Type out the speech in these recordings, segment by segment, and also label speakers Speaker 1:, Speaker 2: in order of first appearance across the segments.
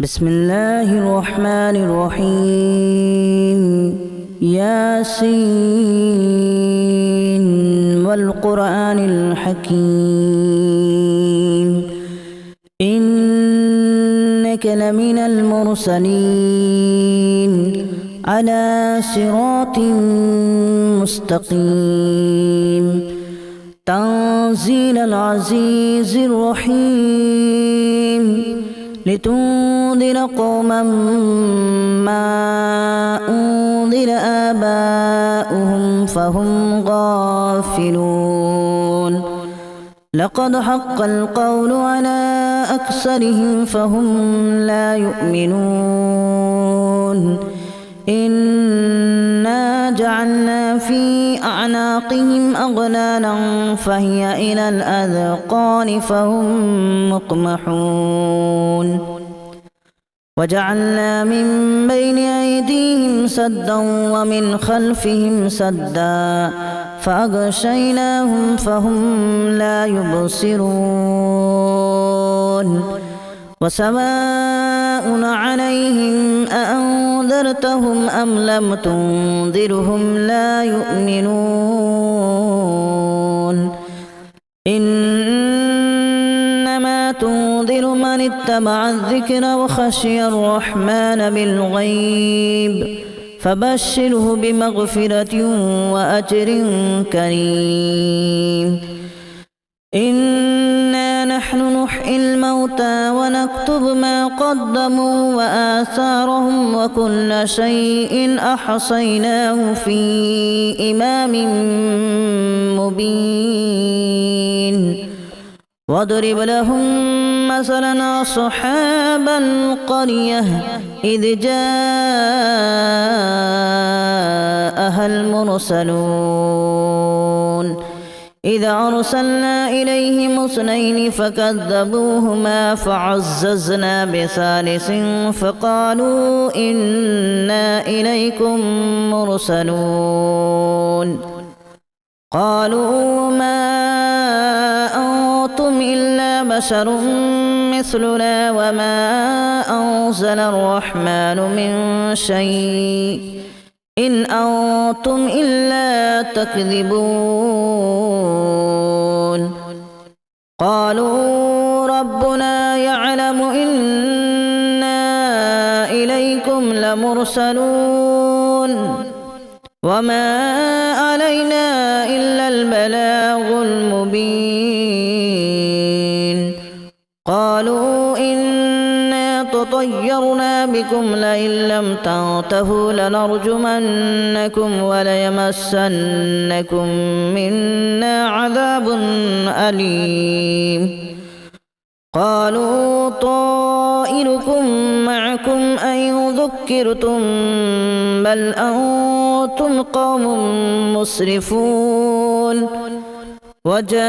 Speaker 1: بسم الله الرحمن الرحيم ياسين والقرآن الحكيم إنك لمن المرسلين على صراط مستقيم تنزيل العزيز الرحيم لتنذر قوما ما أنذر آباؤهم فهم غافلون لقد حق القول على أكثرهم فهم لا يؤمنون إنا جعلنا في أعناقهم أغلالا فهي إلى الأذقان فهم مقمحون وجعلنا من بين أيديهم سدا ومن خلفهم سدا فأغشيناهم فهم لا يبصرون وسواء عليهم أأنذرتهم أم لم تنذرهم لا يؤمنون إنما تنذر من اتبع الذكر وخشي الرحمن بالغيب فبشره بمغفرة وأجر كريم إنا نحن نحيي الموتى ونكتب ما قدموا وآثارهم وكل شيء أحصيناه في إمام مبين واضرب لهم مثلا أصحاب القرية إذ جاءها المرسلون إذا أرسلنا إليهم اثنين فكذبوهما فعززنا بثالث فقالوا إنا إليكم مرسلون قالوا ما أنتم إلا بشر مثلنا وما أنزل الرحمن من شيء إن أنتم إلا تكذبون قالوا ربنا يعلم إنا إليكم لمرسلون وما علينا إلا البلاغ المبين قالوا إنا تطيرنا بكم لئن لم تنتهوا لنرجمنكم وليمسنكم منا عذاب أليم قالوا طائركم معكم أن ذكرتم بل أنتم قوم مسرفون وجاء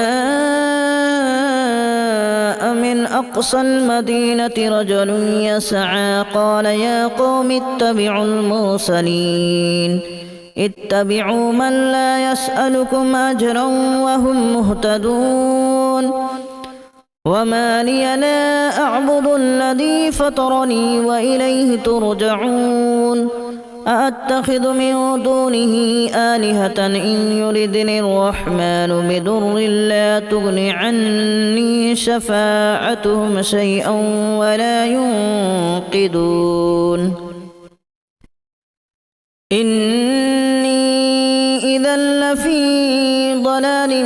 Speaker 1: من أقصى المدينة رجل يسعى قال يا قوم اتبعوا المرسلين اتبعوا من لا يسألكم أجرا وهم مهتدون وما لي لا أعبد الذي فطرني وإليه ترجعون أأتخذ من دونه آلهة إن يردني الرحمن بضر لا تغن عني شفاعتهم شيئا ولا ينقذون إني إذا لفي ضلال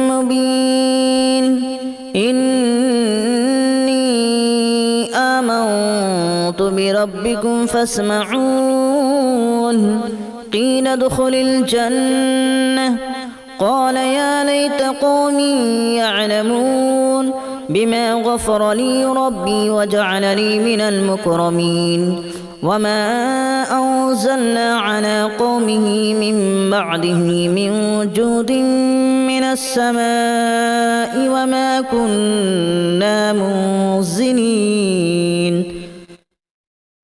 Speaker 1: مبين إني آمنت بربكم فاسمعون قيل ادخل الجنة قال يا ليت قومي يعلمون بما غفر لي ربي وجعلني من المكرمين وما أنزلنا على قومه من بعده من جود من السماء وما كنا منزلين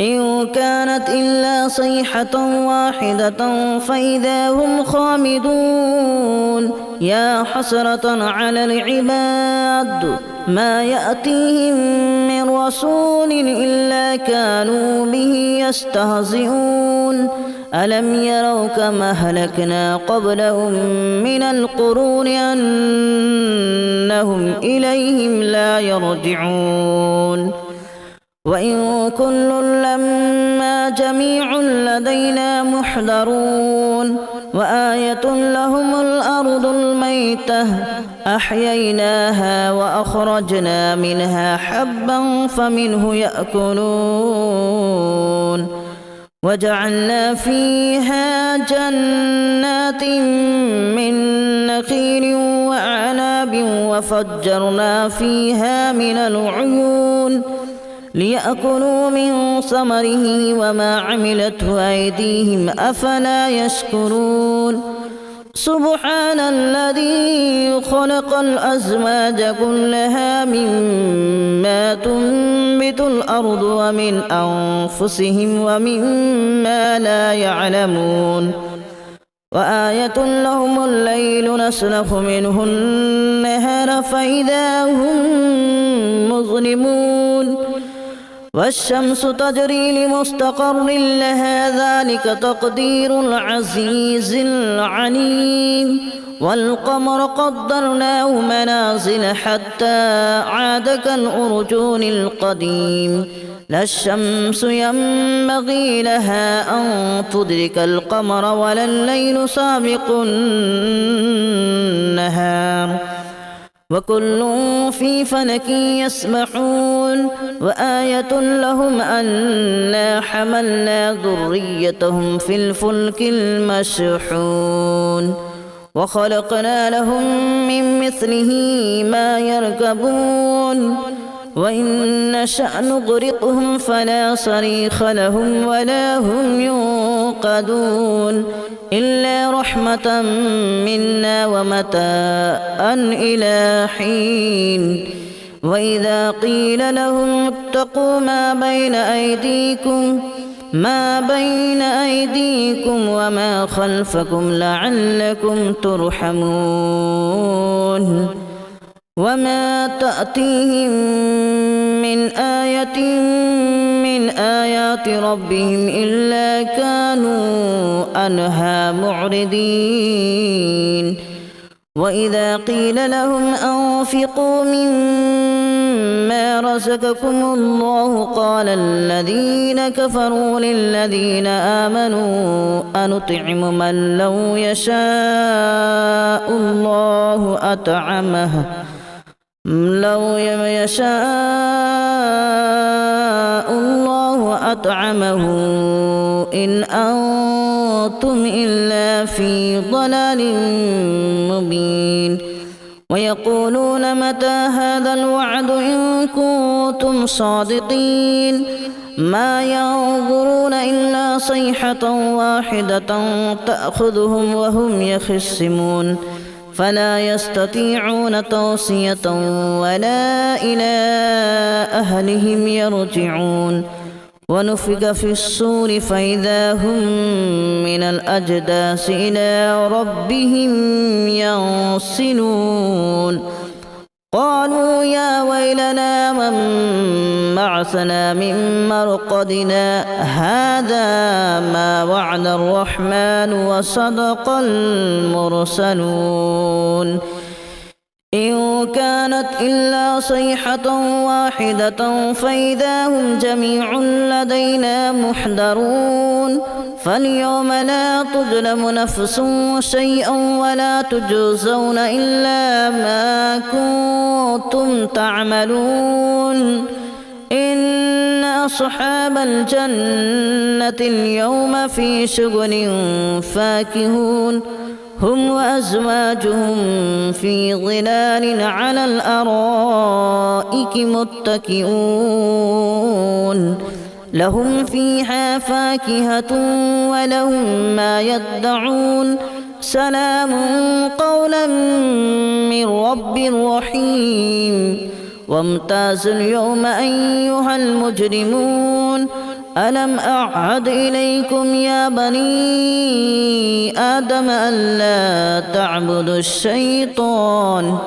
Speaker 1: إن كانت إلا صيحة واحدة فإذا هم خامدون يا حسرة على العباد ما يأتيهم من رسول إلا كانوا به يستهزئون ألم يروا كما أهلكنا قبلهم من القرون أنهم إليهم لا يرجعون وإن كل لما جميع لدينا محضرون وآية لهم الأرض الميتة أحييناها وأخرجنا منها حبا فمنه يأكلون وجعلنا فيها جنات من نخيل وأعناب وفجرنا فيها من العيون ليأكلوا من ثمره وما عملته أيديهم أفلا يشكرون سبحان الذي خلق الأزواج كلها مما تنبت الأرض ومن أنفسهم ومما لا يعلمون وآية لهم الليل نسلخ منه النهار فإذا هم مظلمون والشمس تجري لمستقر لها ذلك تقدير العزيز العليم والقمر قدرناه منازل حتى عاد كالأرجون القديم لا الشمس ينبغي لها أن تدرك القمر ولا الليل سابق النهار وكل في فلك يسبحون وآية لهم أنا حملنا ذريتهم في الفلك المشحون وخلقنا لهم من مثله ما يركبون وإن نشأ نغرقهم فلا صريخ لهم ولا هم ينقذون إلا رحمة منا ومتاعا إلى حين وإذا قيل لهم اتقوا ما بين أيديكم وما خلفكم لعلكم ترحمون وما تأتيهم من آية من آيات ربهم إلا كانوا عنها معرضين وإذا قيل لهم أنفقوا مما رزقكم الله قال الذين كفروا للذين آمنوا أنطعم من لو يشاء الله أطعمه إن أنتم إلا في ضلال مبين ويقولون متى هذا الوعد إن كنتم صادقين ما ينظرون إلا صيحة واحدة تأخذهم وهم يخصمون فلا يستطيعون توصية ولا إلى أهلهم يرجعون ونفخ في الصور فإذا هم من الأجداث إلى ربهم ينسلون قالوا يا ويلنا من بعثنا من مرقدنا هذا ما وعد الرحمن وصدق المرسلون إن كانت إلا صيحة واحدة فإذا هم جميع لدينا محضرون فاليوم لا تظلم نفس شيئا ولا تجزون إلا ما كنتم تعملون إن أصحاب الجنة اليوم في شغل فاكهون هم وأزواجهم في ظلال على الأرائك متكئون لهم فيها فاكهة ولهم ما يدعون سلام قولا من رب رحيم وامتازوا اليوم أيها المجرمون ألم أعهد إليكم يا بني آدم ألا تعبدوا الشيطان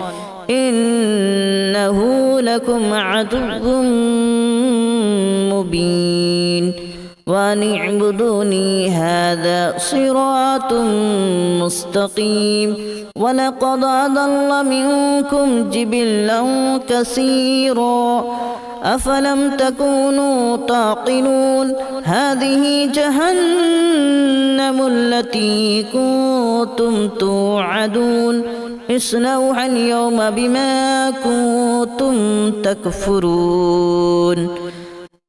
Speaker 1: إنه لكم عدو مبين وأن اعبدوني هذا صراط مستقيم ولقد أضل منكم جبلا كثيرا أفلم تكونوا تعقلون هذه جهنم التي كنتم توعدون اصلوها اليوم بما كنتم تكفرون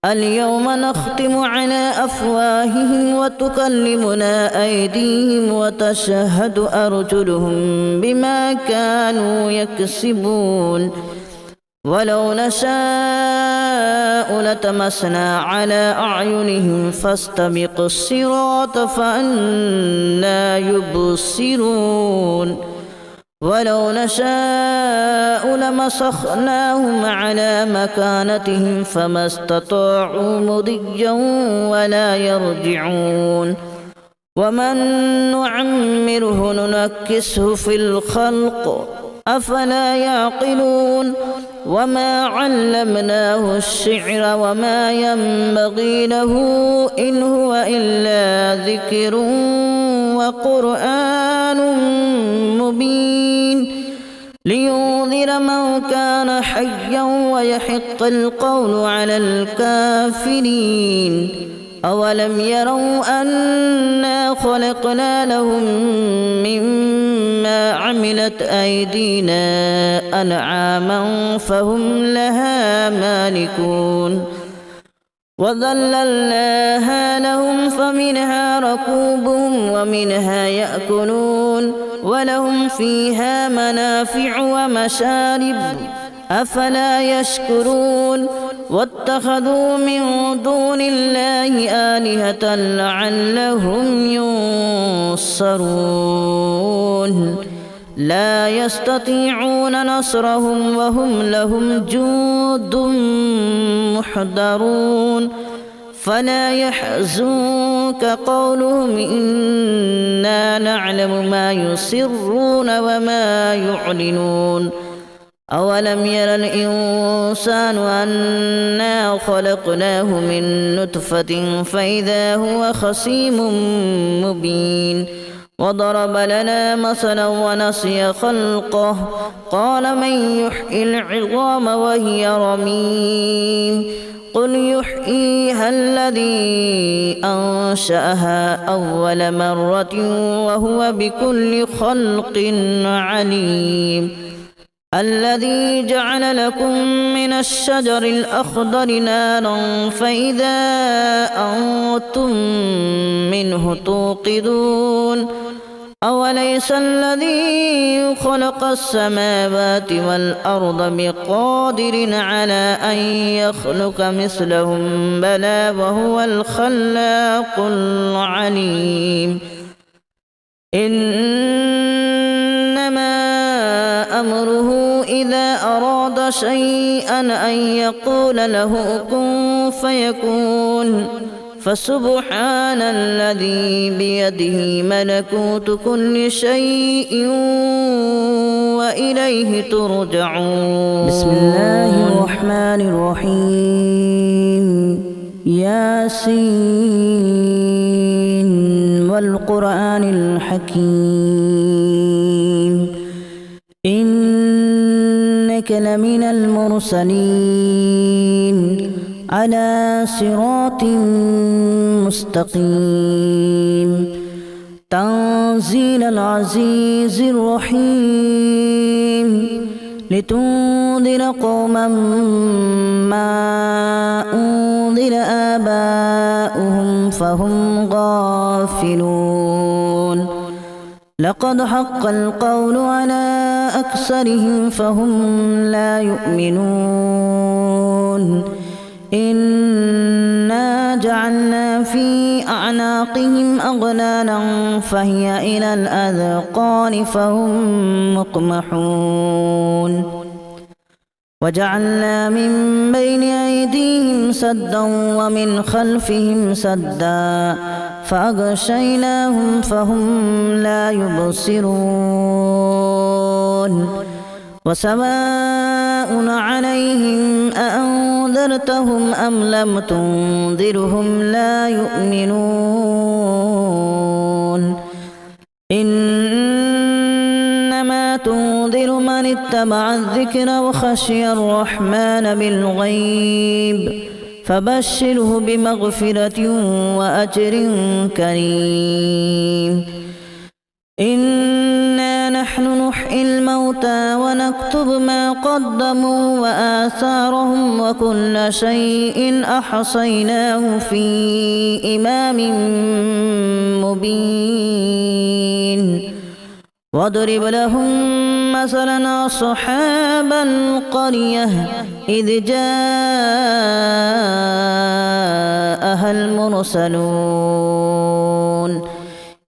Speaker 1: اليوم نختم على أفواههم وتكلمنا أيديهم وتشهد أرجلهم بما كانوا يكسبون ولو نشاء لتمسنا على أعينهم فاستبقوا الصراط فأنى يبصرون ولو نشاء لمسخناهم على مكانتهم فما استطاعوا مضيا ولا يرجعون ومن نعمره ننكسه في الخلق أفلا يعقلون وما علمناه الشعر وما ينبغي له إن هو إلا ذكر وقرآن مبين لينذر من كان حيا ويحق القول على الكافرين أولم يروا أنا خلقنا لهم مما عملت أيدينا أنعاما فهم لها مالكون وذللناها لهم فمنها ركوبهم ومنها يأكلون ولهم فيها منافع ومشارب أفلا يشكرون واتخذوا من دون الله آلهة لعلهم ينصرون لا يستطيعون نصرهم وهم لهم جند محضرون فلا يحزنك قولهم إنا نعلم ما يسرون وما يعلنون أولم ير الإنسان أنا خلقناه من نطفة فإذا هو خصيم مبين وضرب لنا مثلا ونسي خلقه قال من يحيي العظام وهي رميم قل يحييها الذي أنشأها أول مرة وهو بكل خلق عليم الذي جعل لكم من الشجر الأخضر نارا فإذا أنتم منه توقدون أوليس الذي خلق السماوات والأرض بقادر على أن يخلق مثلهم بلى وهو الخلاق العليم إنما أمره إذا أراد شيئا أن يقول له كن فيكون فسبحان الذي بيده ملكوت كل شيء وإليه ترجعون بسم الله الرحمن الرحيم ياسين والقرآن الحكيم إنك لمن المرسلين على صراط مستقيم تنزيل العزيز الرحيم لتنذر قوما ما أنذر آباؤهم فهم غافلون لقد حق القول على أكثرهم فهم لا يؤمنون إنا جعلنا في أعناقهم أغلالا فهي إلى الأذقان فهم مقمحون وجعلنا من بين أيديهم سدا ومن خلفهم سدا فأغشيناهم فهم لا يبصرون وسواء عليهم أأنذرتهم أم لم تنذرهم لا يؤمنون إنما تنذر من اتبع الذكر وخشي الرحمن بالغيب فبشره بمغفرة وأجر كريم إنا نحن نحيي الموتى ونكتب ما قدموا وآثارهم وكل شيء أحصيناه في إمام مبين واضرب لهم مثلا أصحاب القرية إذ جاءها المرسلون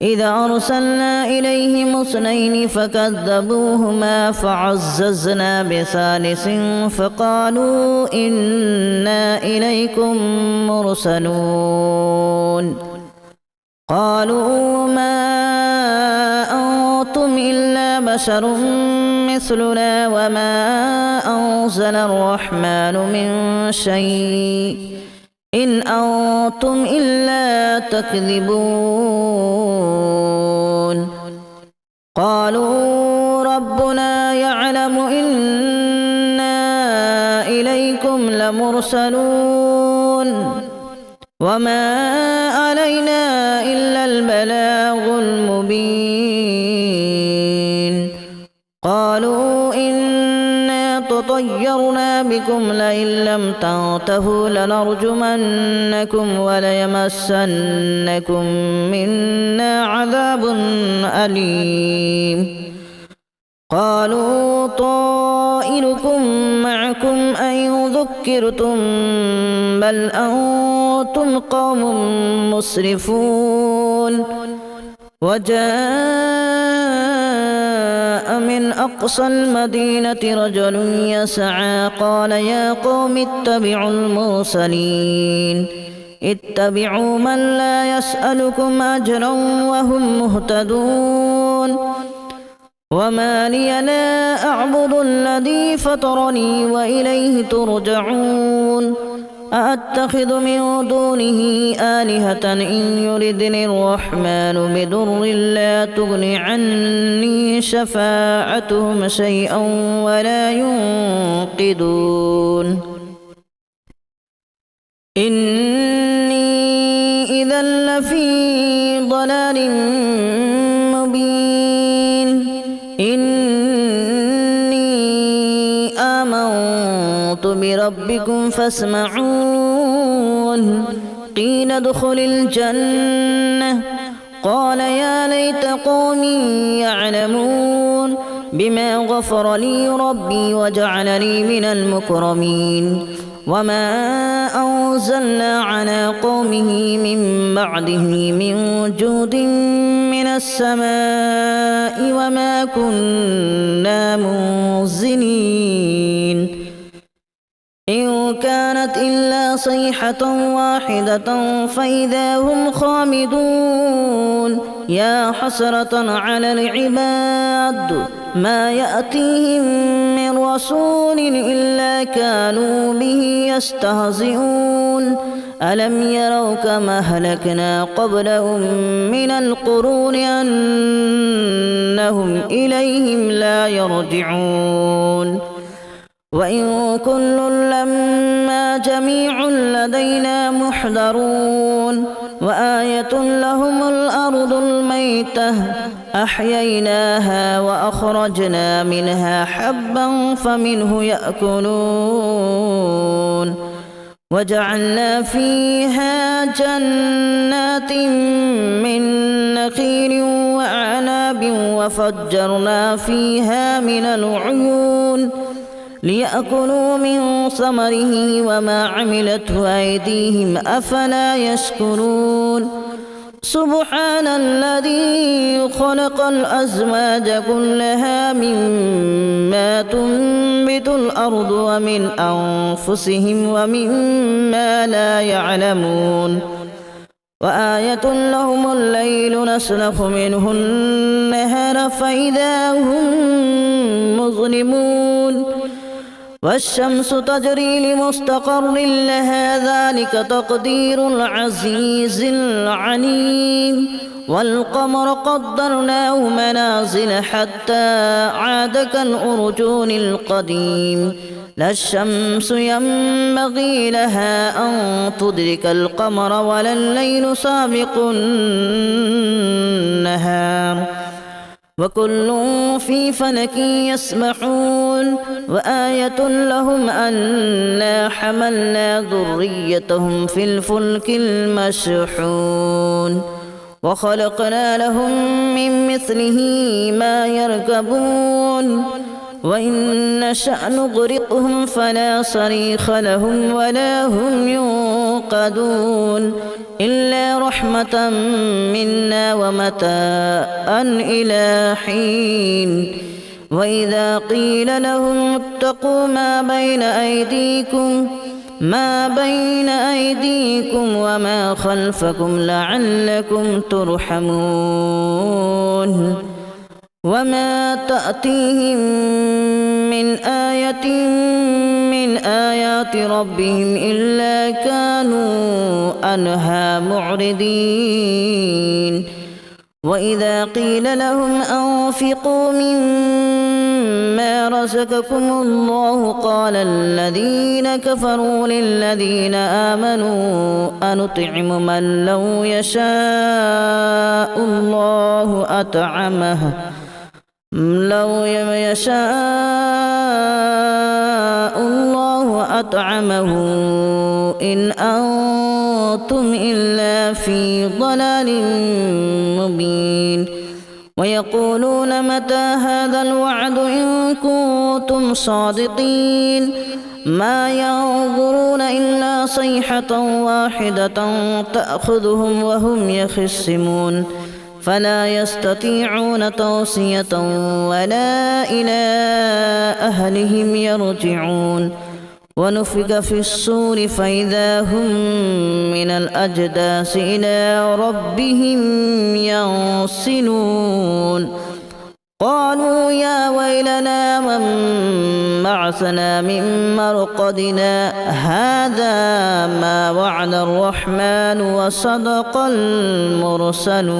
Speaker 1: إذ أرسلنا إليهم اثنين فكذبوهما فعززنا بثالث فقالوا إنا إليكم مرسلون قالوا ما أنتم إلا بشر مثلنا وما أنزل الرحمن من شيء إن أنتم إلا تكذبون قالوا ربنا يعلم إنا إليكم لمرسلون وما علينا إلا البلاغ المبين قالوا إنا تطيرنا بكم لئن لم تنتهوا لنرجمنكم وليمسنكم منا عذاب أليم قالوا طائركم معكم أن ذكرتم بل أنتم قوم مسرفون وجاء من أقصى المدينة رجل يسعى قال يا قوم اتبعوا المرسلين اتبعوا من لا يسألكم أجرا وهم مهتدون وما لي لا أعبد الذي فطرني وإليه ترجعون أأتخذ من دونه آلهة إن يردني الرحمن بضر لا تغن عني شفاعتهم شيئا ولا ينقذون إني إذا لفي ضلال مبين إني آمنت بربكم فاسمعون قيل ادخل الجنة قال يا ليت قومي يعلمون بما غفر لي ربي وجعلني من المكرمين وما أنزلنا على قومه من بعده من جود من السماء وما كنا منزلين إن كانت إلا صيحة واحدة فإذا هم خامدون يا حسرة على العباد ما يأتيهم من رسول إلا كانوا به يستهزئون ألم يروا كما أهلكنا قبلهم من القرون أنهم إليهم لا يرجعون وإن كل لما جميع لدينا محضرون وآية لهم الأرض الميتة أحييناها وأخرجنا منها حبا فمنه يأكلون وجعلنا فيها جنات من نخيل وأعناب وفجرنا فيها من العيون ليأكلوا من ثمره وما عملته أيديهم أفلا يشكرون سبحان الذي خلق الأزواج كلها مما تنبت الأرض ومن أنفسهم ومما لا يعلمون وآية لهم الليل نسلخ منه النهار فإذا هم مظلمون والشمس تجري لمستقر لها ذلك تقدير العزيز العليم والقمر قدرناه منازل حتى عاد كالأرجون القديم لا الشمس ينبغي لها أن تدرك القمر ولا الليل سابق النهار وكل في فلك يسبحون وآية لهم أنا حملنا ذريتهم في الفلك المشحون وخلقنا لهم من مثله ما يركبون وإن نشأ نغرقهم فلا صريخ لهم ولا هم ينقذون إلا رحمة منا ومتاعا إلى حين وإذا قيل لهم اتقوا ما بين أيديكم وما خلفكم لعلكم ترحمون وما تأتيهم من آية من آيات ربهم إلا كانوا عنها معرضين وإذا قيل لهم أنفقوا مما رزقكم الله قال الذين كفروا للذين آمنوا أنطعم من لو يشاء الله أطعمه إن أنتم إلا في ضلال مبين ويقولون متى هذا الوعد إن كنتم صادقين ما ينظرون إلا صيحة واحدة تأخذهم وهم يخصمون فلا يستطيعون توصية ولا إلى أهلهم يرجعون ونفخ في الصور فإذا هم من الأجداث إلى ربهم ينسلون قالوا يا ويلنا من بعثنا من مرقدنا هذا ما وعد الرحمن وصدق المرسلون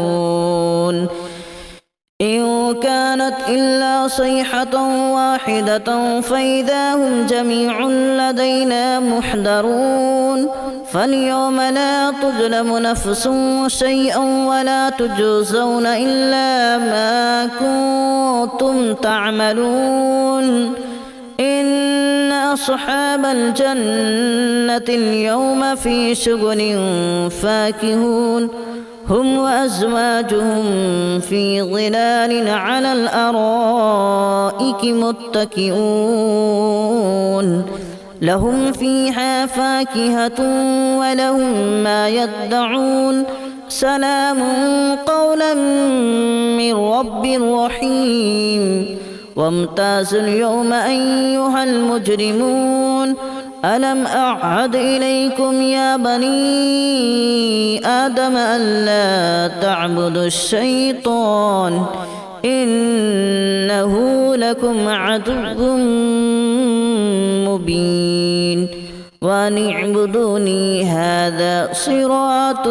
Speaker 1: إن كانت إلا صيحة واحدة فإذا هم جميع لدينا محضرون فاليوم لا تظلم نفس شيئا ولا تجزون إلا ما كنتم تعملون إن أصحاب الجنة اليوم في شغل فاكهون هم وأزواجهم في ظلال على الأرائك متكئون لهم فيها فاكهة ولهم ما يدعون سلام قولا من رب رحيم وامتازوا اليوم أيها المجرمون ألم أعهد إليكم يا بني آدم ألا تعبدوا الشيطان إنه لكم عدو مبين وأن اعبدوني هذا صراط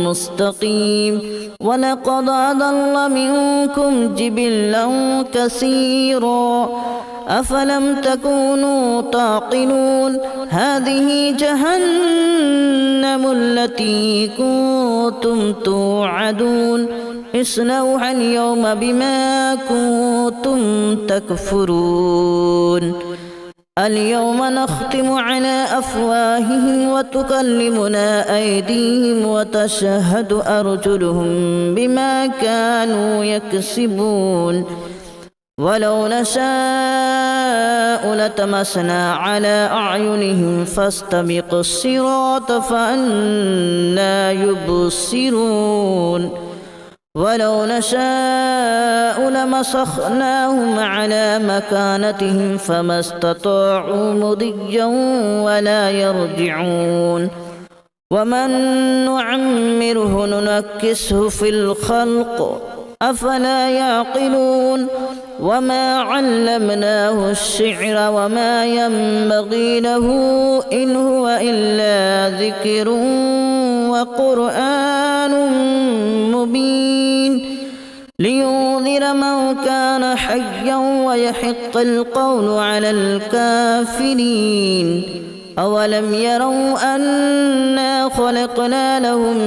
Speaker 1: مستقيم ولقد أضل منكم جبلا كثيرا أفلم تكونوا تعقلون هذه جهنم التي كنتم توعدون اصلوها اليوم بما كنتم تكفرون اليوم نختم على أفواههم وتكلمنا أيديهم وتشهد أرجلهم بما كانوا يكسبون ولو نشاء لتمسنا على أعينهم فاستبقوا الصراط فأنى يبصرون ولو نشاء لمسخناهم على مكانتهم فما استطاعوا مضيا ولا يرجعون ومن نعمره ننكسه في الخلق أفلا يعقلون وما علمناه الشعر وما ينبغي له إن هو إلا ذكر وقرآن مبين لينذر من كان حيا ويحق القول على الكافرين أولم يروا أنا خلقنا لهم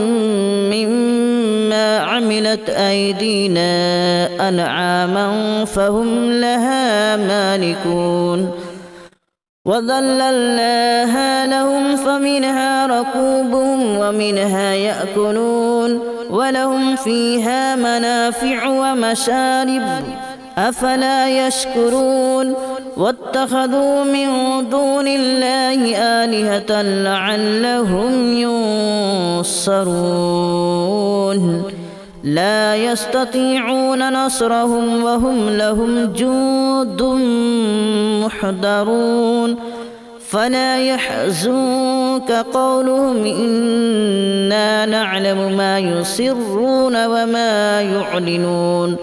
Speaker 1: مما عملت أيدينا أنعاما فهم لها مالكون وذللناها لهم فمنها ركوبهم ومنها يأكلون ولهم فيها منافع ومشارب أفلا يشكرون واتخذوا من دون الله آلهة لعلهم ينصرون لا يستطيعون نصرهم وهم لهم جند محضرون فلا يحزنك قولهم إنا نعلم ما يسرون وما يعلنون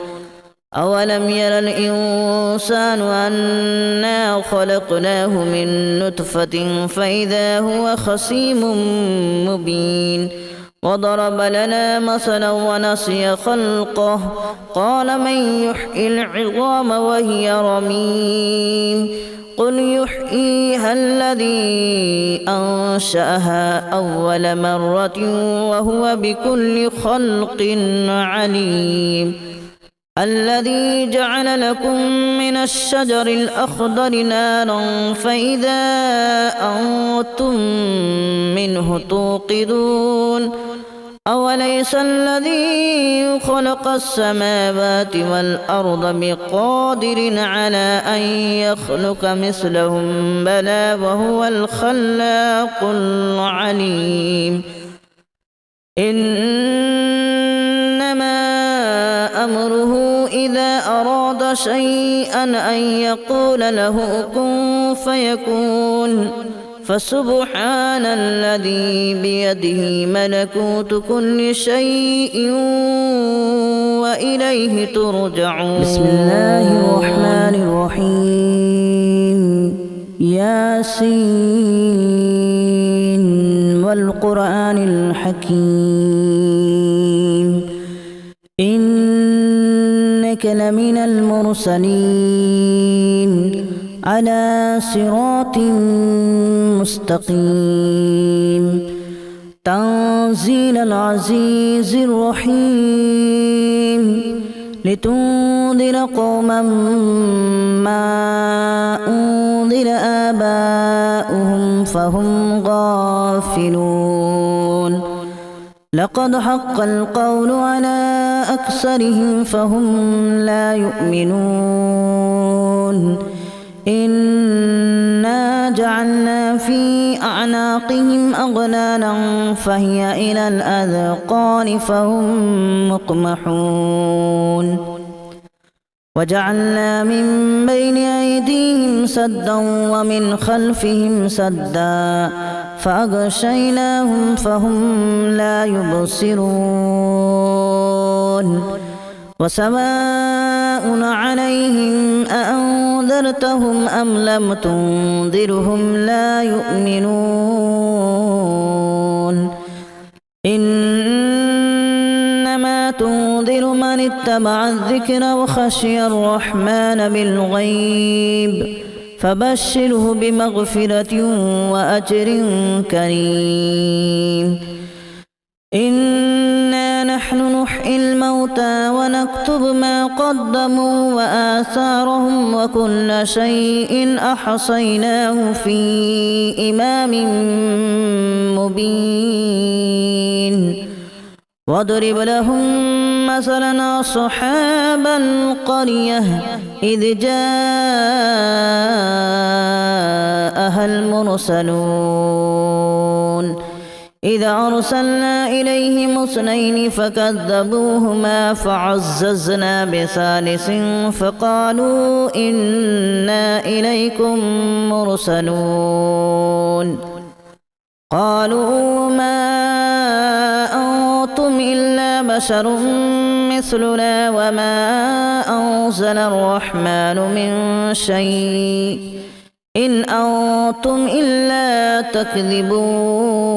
Speaker 1: أولم ير الإنسان أنا خلقناه من نطفة فإذا هو خصيم مبين وضرب لنا مثلا ونسي خلقه قال من يحيي العظام وهي رميم قل يحييها الذي أنشأها أول مرة وهو بكل خلق عليم الذي جعل لكم من الشجر الأخضر نارا فإذا أنتم منه توقدون أوليس الذي خلق السماوات والأرض بقادر على أن يخلق مثلهم بلى وهو الخلاق العليم إنما أمره إذا أراد شيئا أن يقول له كن فيكون فسبحان الذي بيده ملكوت كل شيء وإليه ترجعون بسم الله الرحمن الرحيم ياسين والقرآن الحكيم إنك لمن المرسلين على صراط مستقيم تنزيل العزيز الرحيم لتنذر قوما ما أنذر آباؤهم فهم غافلون لقد حق القول على أكثرهم فهم لا يؤمنون إنا جعلنا في أعناقهم أغلالا فهي إلى الأذقان فهم مقمحون وجعلنا من بين أيديهم سدا ومن خلفهم سدا فأغشيناهم فهم لا يبصرون وسواء عليهم أأنذرتهم أم لم تنذرهم لا يؤمنون إنما تنذر من اتبع الذكر وخشي الرحمن بالغيب فبشره بمغفرة وأجر كريم إنا نحن نحيي الموتى ونكتب ما قدموا وآثارهم وكل شيء أحصيناه في إمام مبين واضرب لهم مثلا أصحاب القرية إذ جاءها المرسلون إذا أرسلنا إليهم اثنين فكذبوهما فعززنا بثالث فقالوا إنا إليكم مرسلون قالوا ما أنتم إلا بشر مثلنا وما أنزل الرحمن من شيء إن أنتم إلا تكذبون